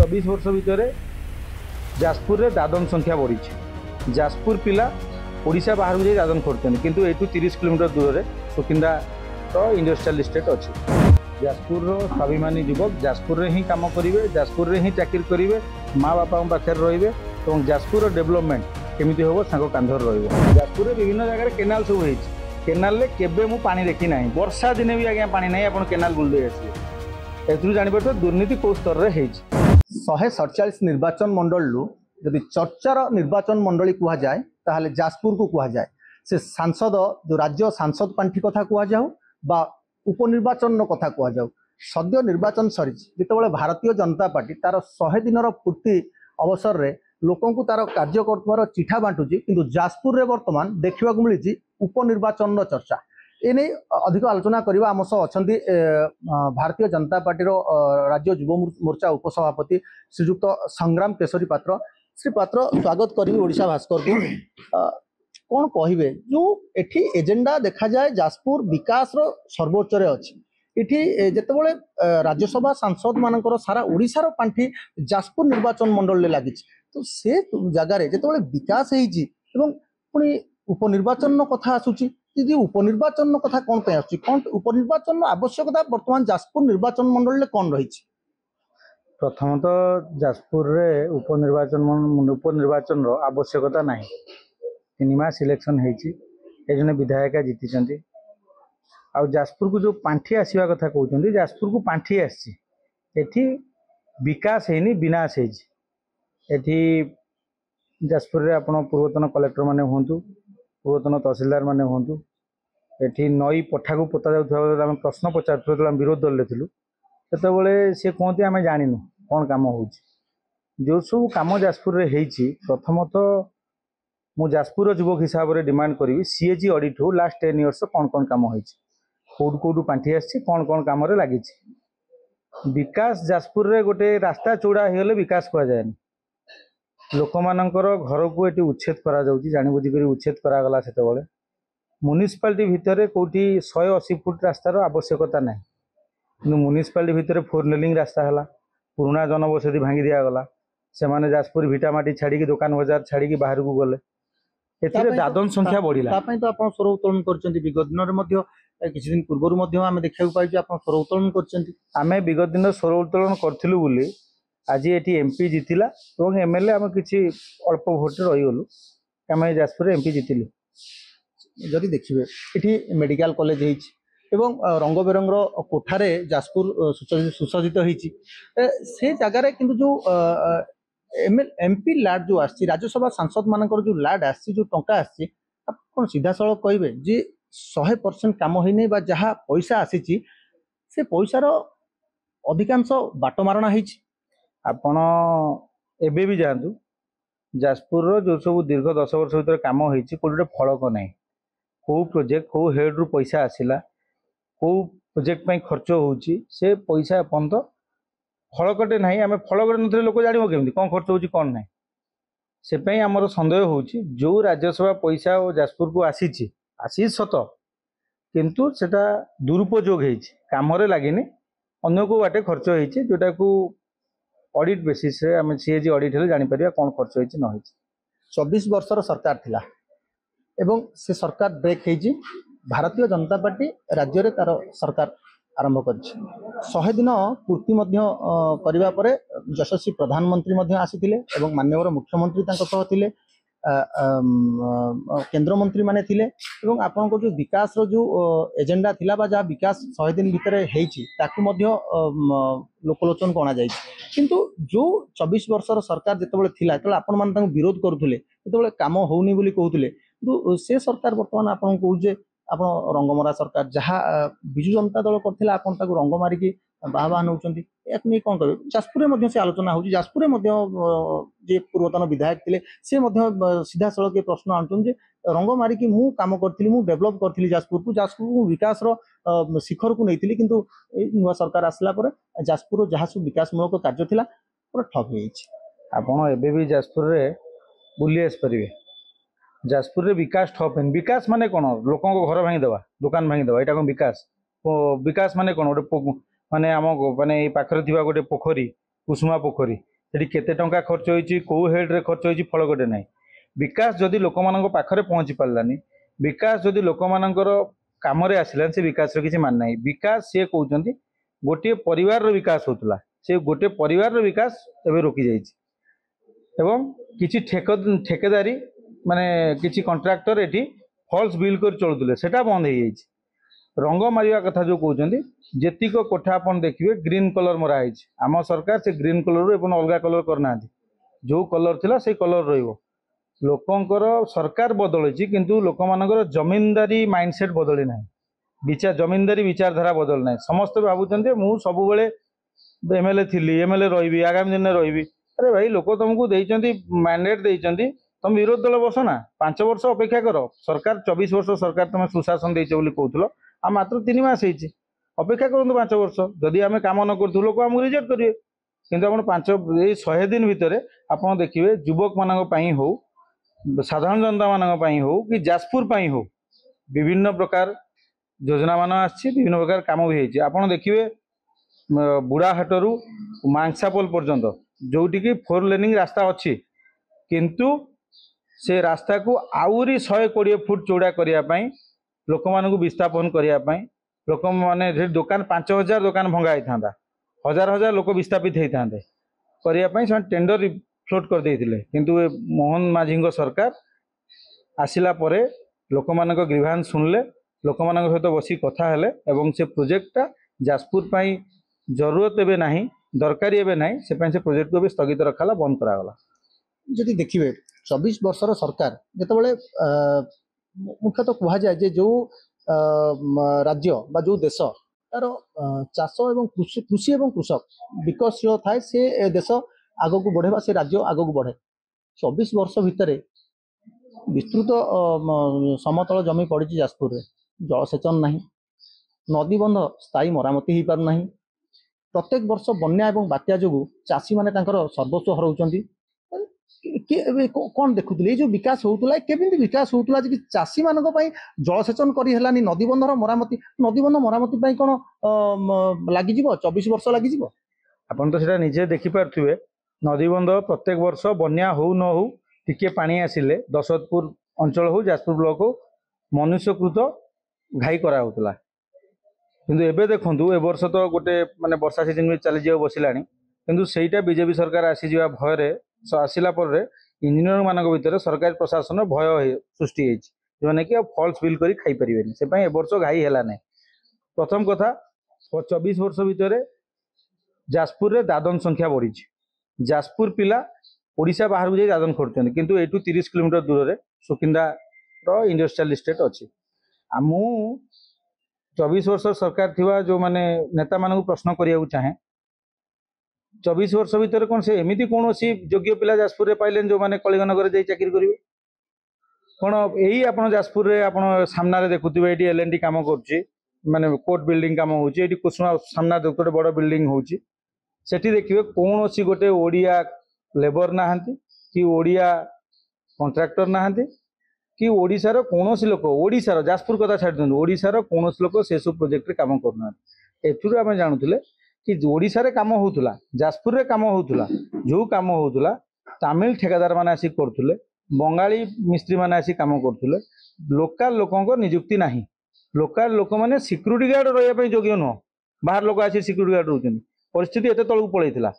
24 वर्ष भितर जाजपुर रे दादन संख्या बढ़ी। जाजपुर पिला ओडिशा बाहर को जाई दादन खोजते किंतु एठू 30 किलोमीटर दूर रे सुकिंदा तो इंडस्ट्रियल स्टेट अच्छी। जाजपुर स्वाभिमानी युवक जाजपुर रे ही काम करेंगे, जाजपुर रे ही चाकरी करेंगे, माँ बापा पाखे रे और जाजपुर डेवलपमेंट केमी हम सांग कांधर रजपुर विभिन्न जगह केनाल सब हो केनाल केबे मु पानी देखी ना, वर्षा दिने भी आज्ञा पानी ना आप केनाल बुलदे आसिए ए जापर दुर्नीति कौ स्तर में हो। 147 निर्वाचन मंडल यदि चर्चार निर्वाचन मंडली कह जाए ताहले जाजपुर को कह जाए। से सांसद जो राज्य सांसद पांठी कथा कह जाऊ बा उपनिर्वाचन कथा कह जाऊ। सद्य निर्वाचन सरी जिते भारतीय जनता पार्टी तार 100 दिन पूर्ति अवसर में लोकों को तार कार्य कर चिठा बांटुची, किंतु जाजपुर रे वर्तमान देखा मिली उपनिर्वाचन चर्चा। एने अधिक आलोचना करवा आम सह अच्छा भारतीय जनता पार्टी राज्य युव मोर्चा उपसभापति श्रीजुक्त संग्राम केशरी पात्र। श्री पात्र स्वागत करी ओडिशा भास्कर को। कौन कहे जो एठी एजेंडा देखा जाए जाजपुर विकास सर्वोच्च अच्छी इठी जितेबाला राज्यसभा सांसद मानकर सारा ओडिशार पांठी जाजपुर निर्वाचन मंडल में लगी, तो से जगार जितेबाला विकास हो पुणी उपनिर्वाचन कथा आसूची जी उपनिर्वाचन कथा कौन पे आसुची, कौन उपनिर्वाचन आवश्यकता वर्तमान जाजपुर निर्वाचन मंडल में कौन रही? प्रथम तो जाजपुर रे उपनिर्वाचन आवश्यकता ना। 3 मास इलेक्शन होने विधायिका जीति आ जाजपुर को जो पांठी आसवा कथा कहते जाजपुर को पांठी आसी विकास है विनाश है। जाजपुर रे आपण पूर्वतन कलेक्टर माने हूँ, पूर्वतन तहसीलदार माने हूँ, एठी नई पठा को पोता जाऊे प्रश्न पचार विरोध दल थिलु सेतबेले सी कहते आम जानिनु कौन काम हो जो सब कम जाजपुर रे प्रथमतः मु जाजपुर युवक हिसाब से डिमांड करी सीएजी ऑडिट हो लास्ट 10 इयर्स कौन कौन काम हो कौट कौटू पांठी आसी कौन कौन कम लगी। विकास जाजपुर रे गोटे रास्ता चौड़ा हो विकास कह जाए। लोक मानकर घर को ये उच्छेद करा जानी बुझिक उच्छेद करागला से म्युनिसिपालिटी भितर कौटी 180 फुट रास्तार आवश्यकता ना, कि म्युनिसिपालिटी भितर 4 लेनिंग रास्ता है, पुराना जनबसति भांगी दिगला से जाजपुर भिटामाटी छाड़ी दुकान बजार छाड़ी बाहर को गले दादन संख्या बढ़ला। तो आप स्वर उत्तोलन कर विगत दिन किसी दिन पूर्व आम देखा पाई स्वर उत्तोलन कर विगत दिन स्वर उत्तोलन करूँ आज ये एमपी जीतिला और एमएलए आम कि अल्प भोट रहीगलु आम जाजपुर एमपी जीतिलु। जदि देखिए ये मेडिकल कॉलेज एवं रंग बेरंगर कोठारे जाजपुर सुसज्जित होती से जगार कि जो एमपी लाड जो आसी राज्यसभा सांसद मानकर जो लाड आसी जो टंका आसी कौन सीधा सड़क कहे जे 100% काम होनी जहाँ पैसा आसी से पैसार अधिकांश बाटमारणा हो। आपण एबे भी जातु जाजपुर जो सब दीर्घ 10 वर्ष भर कम होती गोटे फलक ना कौ प्रोजेक्ट कौ हेड रु पैसा आसला कौ प्रोजेक्ट खर्च होची से पैसा पर्यंत फलकटे ना आम फलकटे न लोक जान केमी कौन खर्च हो कौन ना से आमर सन्देह हो जो राज्यसभा पैसा और जाजपुर को आसी सत किंतु सेटा दुरुपयोग होम लगे अन्न को बाटे खर्च होती जोटा को ऑडिट बेसिस रे आम सीएजी ऑडिट हेले जानि परिया कौन खर्च होइछि न होइछि। 24 वर्षर सरकार थिला एवं से सरकार ब्रेक होइछि। भारतीय जनता पार्टी राज्य रे तार सरकार आरंभ करिछि। 100 दिन पूर्ति मध्य करिबा परे यशस्वी प्रधानमंत्री मध्य आसीथिले एवं माननीय मुख्यमंत्री तांको सह थिले, केंद्र मंत्री माने थिले एवं आपन को जो विकास रो जो एजेंडा थिला बा जा विकास 100 दिन भितर हेइछि ताकु मध्य लोकलोचन को अना जाइछि। किंतु जो 24 वर्षर सरकार जितेबाला थिला तो आपण मान तांको विरोध करुले जितेबाला काम होउनी बोली कहउथिले, किंतु से सरकार वर्तमान आपण कहउजे आपण रंगमरा सरकार जहाँ बिजु जनता दल करथिला आपण ताकु रंग मारिकी बाहा नौचंती याक नहीं कौन कहे। जाजपुर से आलोचना हो जाजपुर जे पूर्वतन विधायक थे से सीधा सड़क ये प्रश्न आणुन रंग मारिकी मु काम करी मु डेभलप करी जाजपुर को विकास शिखर को नहीं किंतु नुआ सरकार आसला जाजपुर जहाँ सब विकासमूलक कार्य था पूरा ठप हो। आपड़ एबे भी जाजपुर रे बुली आसपारे जाजपुर रे विकास ठप है। विकास माने कौन लोकों को घर भांगी दवा दुकान भांगी दवा यहाँ कौन विकास विकास माने कौन गोटे माने आम माने पाखरे थिबा गोटे पोखरी कुसुमा पोखरी ସେଠି କେତେ ଟଙ୍କା ଖର୍ଚ୍ଚ ହୋଇଛି, କୋଉ ହେଡ୍ରେ ଖର୍ଚ୍ଚ ହୋଇଛି, ଫଳକଟେ ନାହିଁ। ବିକାଶ ଯଦି ଲୋକମାନଙ୍କ ପାଖରେ ପହଞ୍ଚି ପାରିଲାନି, ବିକାଶ ଯଦି ଲୋକମାନଙ୍କର କାମରେ ଆସିଲାନି, ସେ ବିକାଶର କିଛି ମାନ ନାହିଁ। ବିକାଶ ସିଏ କହୁଛନ୍ତି ଗୋଟିଏ ପରିବାରର ବିକାଶ ହଉଥିଲା, ସେ ଗୋଟିଏ ପରିବାରର ବିକାଶ ଏବେ ରୋକି ଯାଇଛି। ଏବଂ କିଛି ठेकेदारी माने किसी कॉन्ट्रैक्टर एटी फॉल्स बिल कर चलुले सेटा बंद हो जाइए। रंग मारिया कथा जो कहते जेतिक कोठा अपन देखिए ग्रीन कलर मराई आम सरकार से ग्रीन कलर अलग कलर करना जो कलर थिला से कलर रहिबो। लोकंकर सरकार बदलैछि किंतु लोक मानकर जमींदारी माइंडसेट बदली ना, जमींदारी विचारधारा बदल ना। समस्त भावुं मु सब एमएलए थी एमएलए रही आगामी दिन में रही। अरे भाई लोक तुमको मैंडेट देइचंती, तुम विरोध दल बस ना 5 वर्ष अपेक्षा कर। सरकार 24 वर्ष सरकार तुम सुशासन देइछ बोली कहथलो, आ मात्र 3 मास होइछि। अपेक्षा करंतु 5 वर्ष, जदि आमे काम न करथु लोक हमहु रिजेक्ट करिवे। किंतु आपण 100 दिन भितर आपण देखिए युवक मानक पई हो, साधारण जनता मानक पई हो कि जाजपुर पई हो, विभिन्न प्रकार योजना मान आछि, विभिन्न प्रकार काम भी होइछि। आपण देखिए बुढ़ाहाटू मांसापोल पर्यंत जोटी की 4 लेनिंग रास्ता अच्छी, किंतु से रास्ता को आउरी 120 फुट चौड़ा करने लोक मान विस्थापन करने लोक मैंने दुकान 5000 दुकान भंगा होता, हजार हजार लोक विस्थापित होते करने टेंडर फ्लोट कर देते। किंतु मोहन माझी सरकार आसिला परे लोक मान ग्रीभांस सुनले, लोक मान सहित बसी कथा हेले एवं से प्रोजेक्टा जाजपुर पाई जरूरत एवं ना, दरकारी एवं ना, से प्रोजेक्ट को भी स्थगित रखा बंद करागला। जदि देखिए 24 वर्षर सरकार जितेबाला मुख्यतः कह जाए जो राज्य बा जो देश तार चाष एवं कृषि एवं कृषक विकसशील थाए से देश आग को बढ़े से राज्य आग को बढ़े। 24 वर्ष भितर विस्तृत समतल जमी पड़ी जाजपुर में, जलसेचन नहीं, नदीबंध स्थायी मरामती हो पारना। प्रत्येक वर्ष बन्या एवं बात्या जो चाषी मैंने सर्वस्व हराउछंती। कौन देखुले जो विकास होउतला केमिति विकास होउतला जे चाषी मानक पई जलसेचन करी हेलानी, नदीबंधर मरामती, नदीबंध मरामती पई कोन लागि जिवो 24 वर्ष लागि जिवो। अपन तो सेटा निजे देखि पारथुवे, नदीबंध प्रत्येक वर्ष बन्या हो न हो टिके पानी आसिले दशरथपुर अंचल हो जाजपुर ब्लॉक हो मनुष्यकृत घाई करा होतला। किंतु एबे देखंतु ए वर्ष तो गोटे माने वर्षा सीजन में चली जाव बसिलानी, किंतु सेटा बीजेपी सरकार आसी जिवा भयरे आसिला पर इंजीनियर मान भीतर सरकारी प्रशासन भय सृष्टि होने कि फॉल्स बिल करी खाई परिवेनी, से ए वर्ष घाई है ना। प्रथम कथा 24 वर्ष भितर जाजपुर रे दादन संख्या बढ़ी। जाजपुर पिला ओडिशा बाहर जाई दादन खोजुछन, किंतु एटू 30 किलोमीटर दूर रे सुकिंदा रो इंडस्ट्रियल एस्टेट अछि। आ मु 24 वर्ष सरकार थिवा जो माने नेता मानक प्रश्न करिया चाहे 24 वर्ष भितर कौन से एमती कौन सी योग्य पिला जाजपुर पाइले जो मैंने कलिंगनगर जाई चाकरी करेंगे कौन। यही आप जाजपुर रे आप सामने देखुवे ये एल&टी काम कर माने कोर्ट बिल्डिंग काम होची, कुसुमा सामना गोटे बड़ बिल्डिंग होची, सेठी देखिए कौन सी गोटे ओडिया लेबर नहांती कि ओडिया कॉन्ट्रैक्टर नहांती कि ओडिशार कौन सी लोक, ओडिशार जाजपुर कथा छाड़ दिखाँ, ओडिशार कौन सी लोक से सब प्रोजेक्ट काम करना। एथुरु आम जानूले कि ओडिशा रे काम होउथुला, जाजपुर रे काम होउथुला, जो काम होउथुला तमिल ठेकेदार माने आसी करथुले, बंगाली मिस्त्री माने आसी काम करथुले, लोकल लोकंको नियुक्ति नाही। लोकल लोक माने सिक्यूरिटी गार्ड रहिया पई योग्य न, बाहर लोक आसी सिक्यूरिटी गार्ड रहउछन। परिस्थिति एते तळକୁ पळैथिला।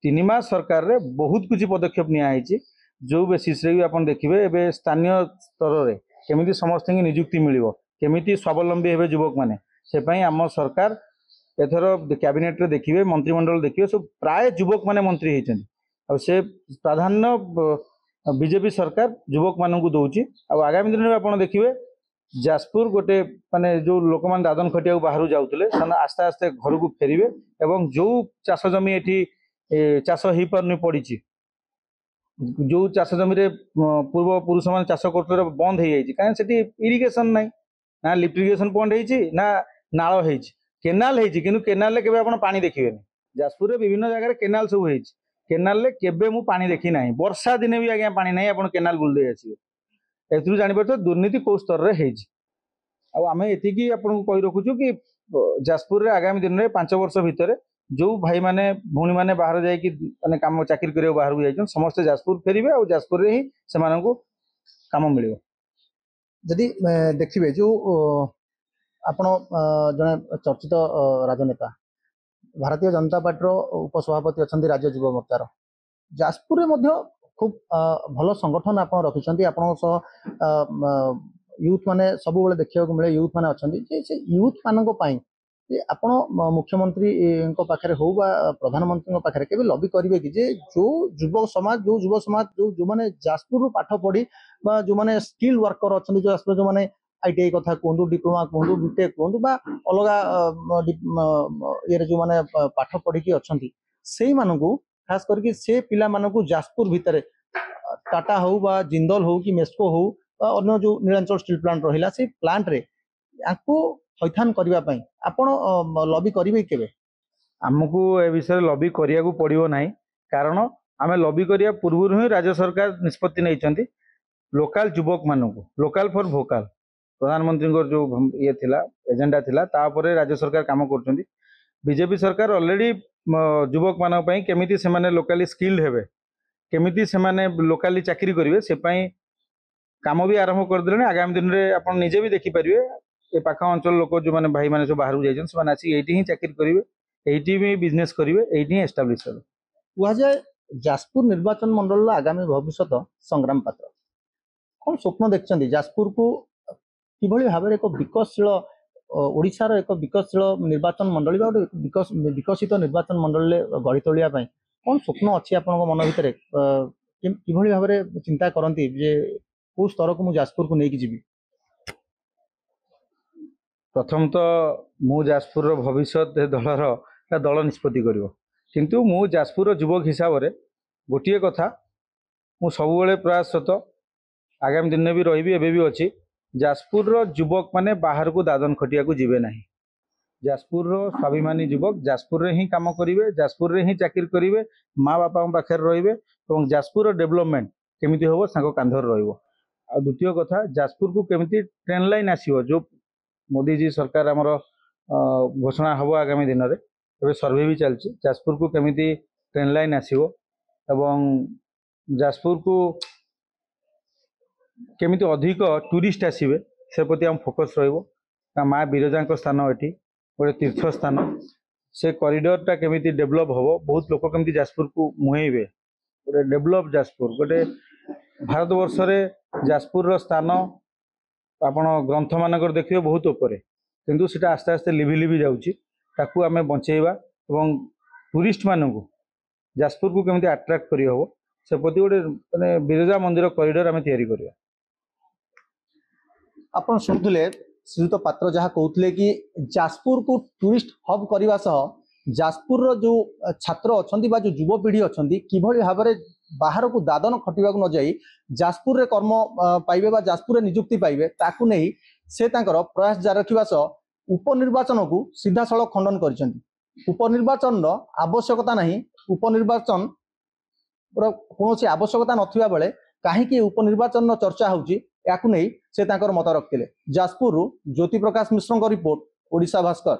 3 मास सरकार रे बहुत कुछ पदक्षेप निया आइछि, जो बेसिस रे आपण देखिबे एबे स्थानीय स्तर रे केमिति समस्त की नियुक्ति मिलिबो, केमिति स्वावलंबी हेबे युवक माने, से पई आम सरकार एथर कैबिनेट रे देखिए, मंत्रिमंडल देखिए, सब प्राय युवक माने मंत्री होइछन। से प्राधान्य बीजेपी सरकार युवक मानू दौची। आगामी दिन में आप देखिए जाजपुर गोटे माने जो लोक मैंने दादन खटिया बाहर जाऊे आस्ते आस्ते घर को फेरवे और जो चाष जमी एटी चाष हो पारनी पड़ी, जो चाष जमी पूर्व पुरुष मैंने चाष कर बंद हो जाए कहीं इरिगेशन ना, ना लिफ्ट इरिगेशन पॉइंट होती ना नाल हो केनाल है, किंतु केनाल के आप पानी देखिए। जाजपुर में विभिन्न जगह केनाल सब है, केनाल केबे मु पानी देखी ना, वर्षा दिने भी आज्ञा पानी ना, आप केनाल बुलदे आसवे। ए जापर दुर्नीति कौ स्तर में आम एति कही रखुचु कि जाजपुर रे आगामी दिन में 5 वर्ष भितर जो भाई माने भौणी माने बाहर जाइए माने काम चाकरी करिया बाहर को जाइछन समस्त जाजपुर फेरिबे और जाजपुर रे ही सेमानंको काम मिलिबो। जदि देखिए जो आपण जने चर्चित राजनेता भारतीय जनता पार्टी उपसभापति अच्छा राज्य युवा मोर्चार जाजपुर में मध्य खूब भल संगठन आप रखिंट आप यूथ माने सब बेले देखा मिले यूथ माने अच्छा से यूथ मानक आपण मुख्यमंत्री पाखे हो प्रधानमंत्री पाखे के लबी करेंगे कि जे जो युवक समाज जो मैंने जाजपुर पाठ पढ़ी जो मैंने स्किल वर्कर अच्छा जो जाजपुर जो मैंने आईटीआई कथा कहतु डिप्लोमा कहतु बीटेक कहतु अलग ये जो मैंने पाठ पढ़ी अच्छा से खास करके से पिला मानकु जाजपुर भितर टाटा हो बा जिंदल हो कि मेस्को हो अन्य जो नीलांचल स्टील प्लांट रहा से प्लांट रे आपको हैथान करने आपण लबी करेंगे केबे आमको ए विषय लबी करिया को पड़िबो नाही कारण आमे लबी करिया पूर्व ही राज्य सरकार निष्पत्ति नहीं लोकल युवक मानक लोकल फॉर भोकाल प्रधानमंत्री जो ये थिला एजेंडा थिला तापरे राज्य सरकार काम कर बीजेपी सरकार ऑलरेडी युवक मान केमिति से माने लोकली स्किल्ड हेबे केमिति से माने लोकली चाकरी करेंगे से काम भी आरंभ करदे आगामी दिन में आप निजे भी देखिपारे ये पाख अंचल लोक जो मैंने भाई मैंने सब बाहर जाइए आसिक चाकरी करेंगे एटी भी बिजनेस करेंगे एटी एस्टाब्लिश हे कहुए जाजपुर निर्वाचन मंडल आगामी भविष्य संग्राम पात्र कौन स्वप्न देखते जाजपुर को किभली भाव एक विकसशील ओडिशार एक विकसशील निर्वाचन मंडली विकसित निर्वाचन मंडल गढ़ी तोलिया कौन स्वप्न अच्छी आप मन भितर किभली भाव चिंता करती जे कौ स्तर को मुझे जाजपुर को लेकिन जीवी प्रथम तो मु जाजपुर भविष्य दलर दल निष्पत्ति कर किंतु मु जाजपुर युवक हिसाब से गोटे कथा मु सब प्रयासरत आगामी दिन में भी रही एवं भी अच्छी जाजपुर युवक माने बाहर को दादन खटिया को जीवे नहीं जाजपुर स्वाभिमानी युवक जाजपुर रे ही काम करेंगे जाजपुर रे ही चाकरी करेंगे माँ बापा पाखे रे और जाजपुर डेवलपमेंट केमिति होबो सांको कांधर रहिबो आ द्वितीय कथा जाजपुर को केमिति ट्रेन लाइन आसीबो जो मोदी जी सरकार आमर घोषणा हम आगामी दिन में सर्वे भी चलती जाजपुर को केमिति ट्रेन लाइन आसीबो एवं जाजपुर को केमिति अधिक टूरिस्ट आसीबे से प्रति हम फोकस रहिबो माँ बिरजा स्थान एटी गोटे तीर्थ स्थान से कॉरिडोर केमिति डेवलप हम बहुत लोक केमिति जाजपुर को मुहेबे गोटे डेवलप जाजपुर गोटे भारत वर्ष रे जाजपुर स्थान आपण ग्रंथ मानक देखिए बहुत ऊपर किंतु सीटा आस्ते आस्ते लिभि लिभि जाउची ताकू आमे बंचेबा एवं टूरिस्ट मानक जाजपुर को केमिति अट्रैक्ट करी हबो से प्रति गोटे माने बिरजा मंदिर कॉरिडोर आमे तैयारी करिया। आपण सुनथुले श्रीयुत पात्र जहाँ कहते कि जाजपुर को टूरिस्ट हब करने सह जाजपुर जो छात्र अच्छा जो युवपीढ़ी अच्छा किभली भाव में बाहर को दादन खटिया न जाई जाजपुर रे कर्म पाइबे बा जाजपुर रे नियुक्ति पाइबे ताकू नहीं से तांकर प्रयास जारी रखा सह उपनिर्वाचन को सीधा सड़क खंडन कर उपनिर्वाचन आवश्यकता नहीं उपनिर्वाचन कौन आवश्यकता नथिबा बेले कहीं उपनिर्वाचन चर्चा होची याकू नहीं से तांकर मत रखते जाजपुर ज्योति प्रकाश मिश्र रिपोर्ट ओडिशा भास्कर।